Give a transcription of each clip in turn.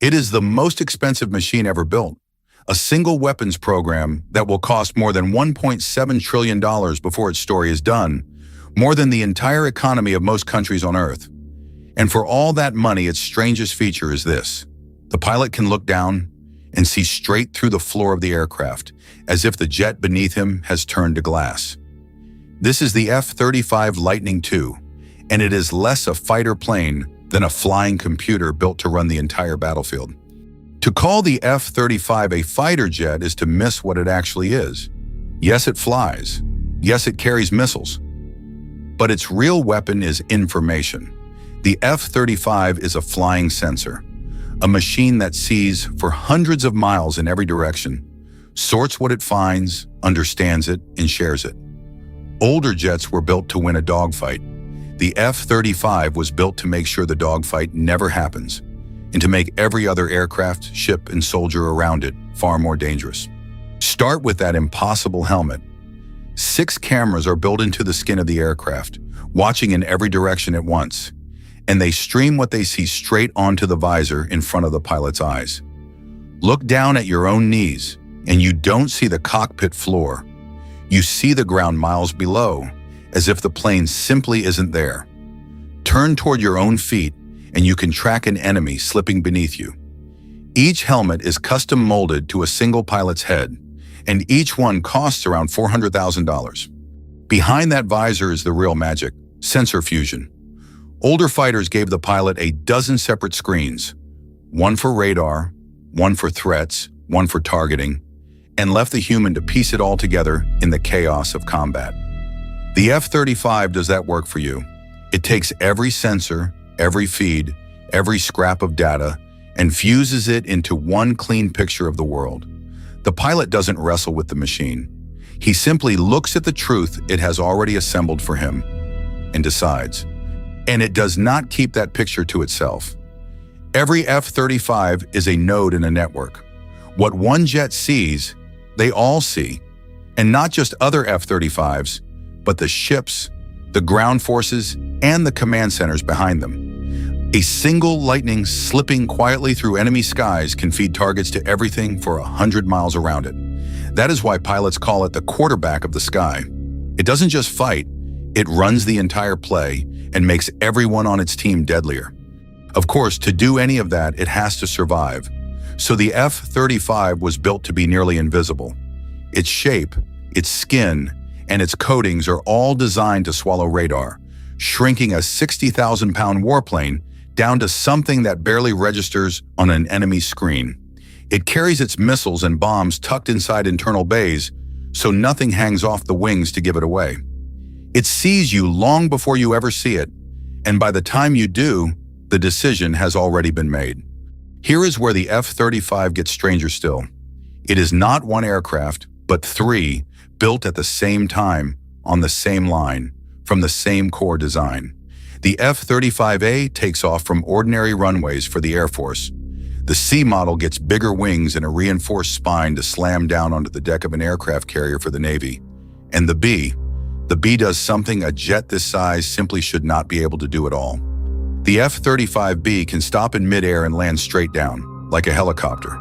It is the most expensive machine ever built, a single weapons program that will cost more than $1.7 trillion before its story is done, more than the entire economy of most countries on Earth. And for all that money, its strangest feature is this. The pilot can look down and see straight through the floor of the aircraft, as if the jet beneath him has turned to glass. This is the F-35 Lightning II, and it is less a fighter plane than a flying computer built to run the entire battlefield. To call the F-35 a fighter jet is to miss what it actually is. Yes, it flies. Yes, it carries missiles. But its real weapon is information. The F-35 is a flying sensor, a machine that sees for hundreds of miles in every direction, sorts what it finds, understands it, and shares it. Older jets were built to win a dogfight. The F-35 was built to make sure the dogfight never happens, and to make every other aircraft, ship, and soldier around it far more dangerous. Start with that impossible helmet. 6 cameras are built into the skin of the aircraft, watching in every direction at once, and they stream what they see straight onto the visor in front of the pilot's eyes. Look down at your own knees, and you don't see the cockpit floor. You see the ground miles below, as if the plane simply isn't there. Turn toward your own feet, and you can track an enemy slipping beneath you. Each helmet is custom molded to a single pilot's head, and each one costs around $400,000. Behind that visor is the real magic, sensor fusion. Older fighters gave the pilot a dozen separate screens, one for radar, one for threats, one for targeting, and left the human to piece it all together in the chaos of combat. The F-35 does that work for you. It takes every sensor, every feed, every scrap of data, and fuses it into one clean picture of the world. The pilot doesn't wrestle with the machine. He simply looks at the truth it has already assembled for him and decides. And it does not keep that picture to itself. Every F-35 is a node in a network. What one jet sees, they all see. And not just other F-35s, but the ships, the ground forces, and the command centers behind them. A single lightning slipping quietly through enemy skies can feed targets to everything for 100 miles around it. That is why pilots call it the quarterback of the sky. It doesn't just fight, it runs the entire play and makes everyone on its team deadlier. Of course, to do any of that, it has to survive. So the F-35 was built to be nearly invisible. Its shape, its skin, and its coatings are all designed to swallow radar, shrinking a 60,000-pound warplane down to something that barely registers on an enemy screen. It carries its missiles and bombs tucked inside internal bays, so nothing hangs off the wings to give it away. It sees you long before you ever see it, and by the time you do, the decision has already been made. Here is where the F-35 gets stranger still. It is not one aircraft, but 3, built at the same time, on the same line, from the same core design. The F-35A takes off from ordinary runways for the Air Force. The C model gets bigger wings and a reinforced spine to slam down onto the deck of an aircraft carrier for the Navy. And the B does something a jet this size simply should not be able to do at all. The F-35B can stop in midair and land straight down, like a helicopter.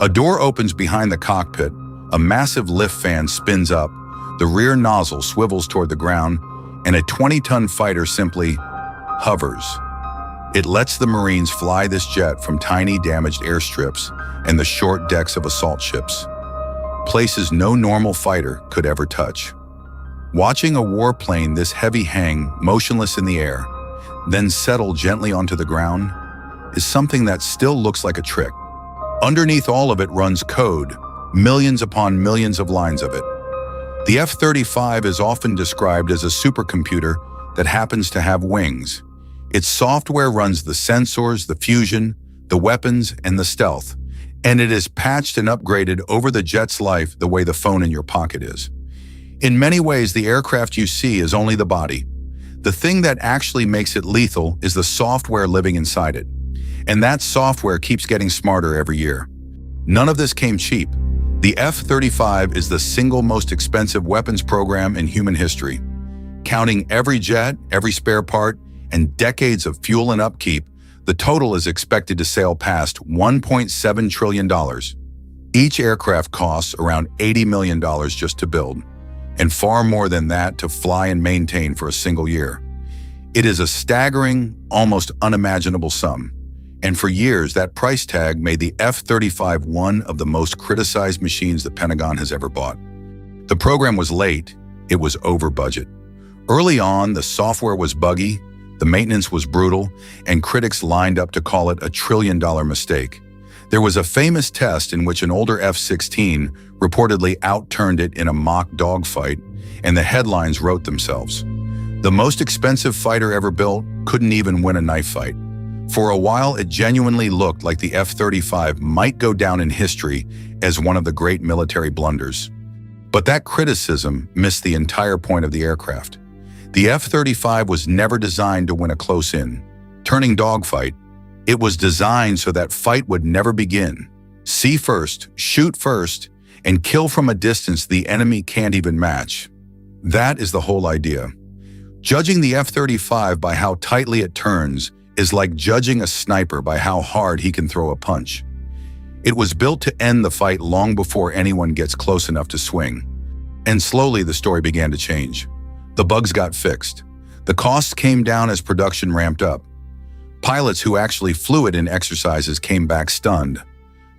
A door opens behind the cockpit, a massive lift fan spins up, the rear nozzle swivels toward the ground, and a 20-ton fighter simply hovers. It lets the Marines fly this jet from tiny damaged airstrips and the short decks of assault ships, places no normal fighter could ever touch. Watching a warplane this heavy hang motionless in the air, then settle gently onto the ground, is something that still looks like a trick. Underneath all of it runs code, millions upon millions of lines of it. The F-35 is often described as a supercomputer that happens to have wings. Its software runs the sensors, the fusion, the weapons, and the stealth, and it is patched and upgraded over the jet's life the way the phone in your pocket is. In many ways, the aircraft you see is only the body. The thing that actually makes it lethal is the software living inside it. And that software keeps getting smarter every year. None of this came cheap. The F-35 is the single most expensive weapons program in human history. Counting every jet, every spare part, and decades of fuel and upkeep, The total is expected to sail past $1.7 trillion. Each aircraft costs around $80 million just to build, and far more than that to fly and maintain for a single year. It is a staggering, almost unimaginable sum, and for years that price tag made the F-35 one of the most criticized machines the Pentagon has ever bought. The program was late, it was over budget. Early on, the software was buggy, the maintenance was brutal, and critics lined up to call it a trillion-dollar mistake. There was a famous test in which an older F-16 reportedly outturned it in a mock dogfight, and the headlines wrote themselves. The most expensive fighter ever built couldn't even win a knife fight. For a while, it genuinely looked like the F-35 might go down in history as one of the great military blunders. But that criticism missed the entire point of the aircraft. The F-35 was never designed to win a close-in, turning dogfight. It was designed so that fight would never begin. See first, shoot first, and kill from a distance the enemy can't even match. That is the whole idea. Judging the F-35 by how tightly it turns is like judging a sniper by how hard he can throw a punch. It was built to end the fight long before anyone gets close enough to swing. And slowly the story began to change. The bugs got fixed. The costs came down as production ramped up. Pilots who actually flew it in exercises came back stunned,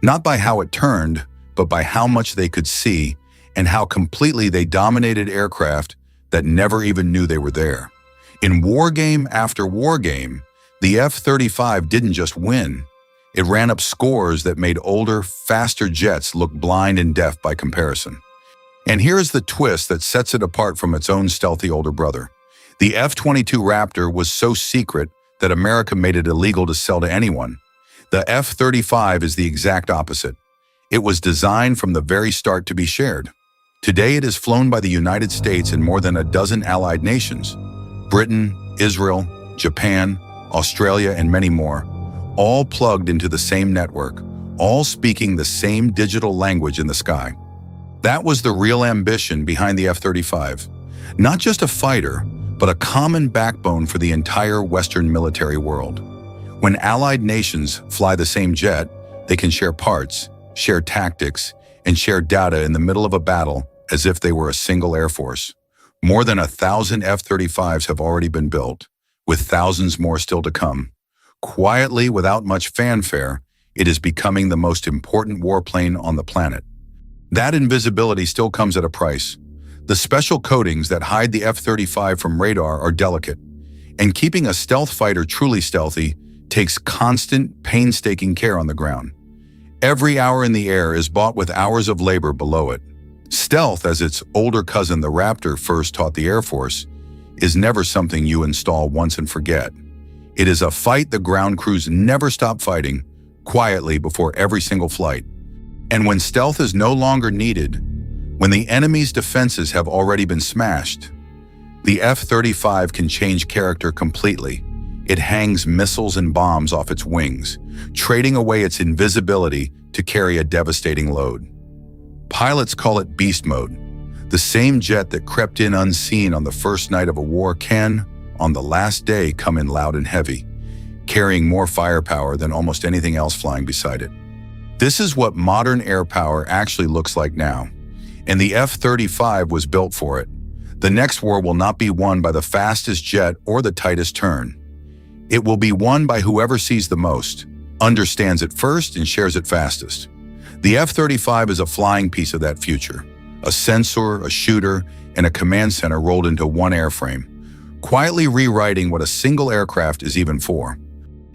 not by how it turned, but by how much they could see and how completely they dominated aircraft that never even knew they were there. In war game after war game, the F-35 didn't just win. It ran up scores that made older, faster jets look blind and deaf by comparison. And here's the twist that sets it apart from its own stealthy older brother. The F-22 Raptor was so secret that America made it illegal to sell to anyone. The F-35 is the exact opposite. It was designed from the very start to be shared. Today it is flown by the United States and more than a dozen allied nations. Britain, Israel, Japan, Australia, and many more, all plugged into the same network, all speaking the same digital language in the sky. That was the real ambition behind the F-35. Not just a fighter, but a common backbone for the entire Western military world. When allied nations fly the same jet, they can share parts, share tactics, and share data in the middle of a battle as if they were a single air force. More than 1,000 F-35s have already been built, with thousands more still to come. Quietly, without much fanfare, it is becoming the most important warplane on the planet. That invisibility still comes at a price. The special coatings that hide the F-35 from radar are delicate, and keeping a stealth fighter truly stealthy takes constant, painstaking care on the ground. Every hour in the air is bought with hours of labor below it. Stealth, as its older cousin the Raptor first taught the Air Force, is never something you install once and forget. It is a fight the ground crews never stop fighting, quietly before every single flight. And when stealth is no longer needed, when the enemy's defenses have already been smashed, the F-35 can change character completely. It hangs missiles and bombs off its wings, trading away its invisibility to carry a devastating load. Pilots call it beast mode. The same jet that crept in unseen on the first night of a war can, on the last day, come in loud and heavy, carrying more firepower than almost anything else flying beside it. This is what modern air power actually looks like now, and the F-35 was built for it. The next war will not be won by the fastest jet or the tightest turn. It will be won by whoever sees the most, understands it first, and shares it fastest. The F-35 is a flying piece of that future. A sensor, a shooter, and a command center rolled into one airframe, quietly rewriting what a single aircraft is even for.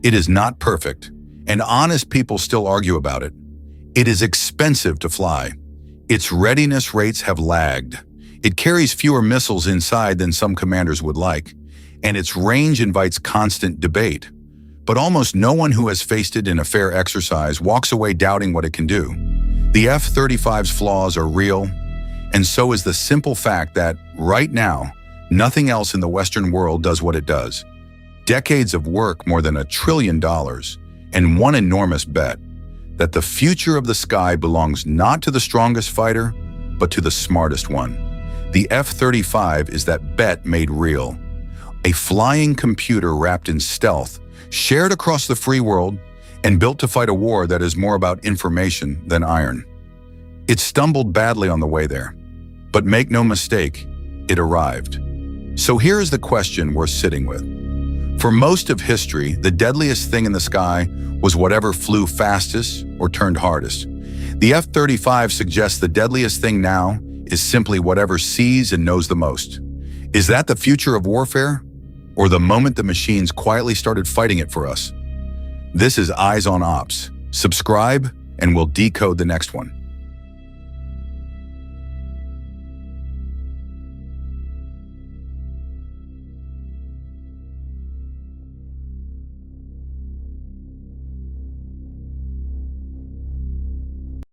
It is not perfect, and honest people still argue about it. It is expensive to fly. Its readiness rates have lagged. It carries fewer missiles inside than some commanders would like, and its range invites constant debate. But almost no one who has faced it in a fair exercise walks away doubting what it can do. The F-35's flaws are real, and so is the simple fact that, right now, nothing else in the Western world does what it does. Decades of work, more than $1 trillion, and one enormous bet that the future of the sky belongs not to the strongest fighter, but to the smartest one. The F-35 is that bet made real. A flying computer wrapped in stealth, shared across the free world and built to fight a war that is more about information than iron. It stumbled badly on the way there, but make no mistake, it arrived. So here is the question we're sitting with. For most of history, the deadliest thing in the sky was whatever flew fastest or turned hardest. The F-35 suggests the deadliest thing now is simply whatever sees and knows the most. Is that the future of warfare? Or the moment the machines quietly started fighting it for us? This is Eyes on Ops. Subscribe and we'll decode the next one.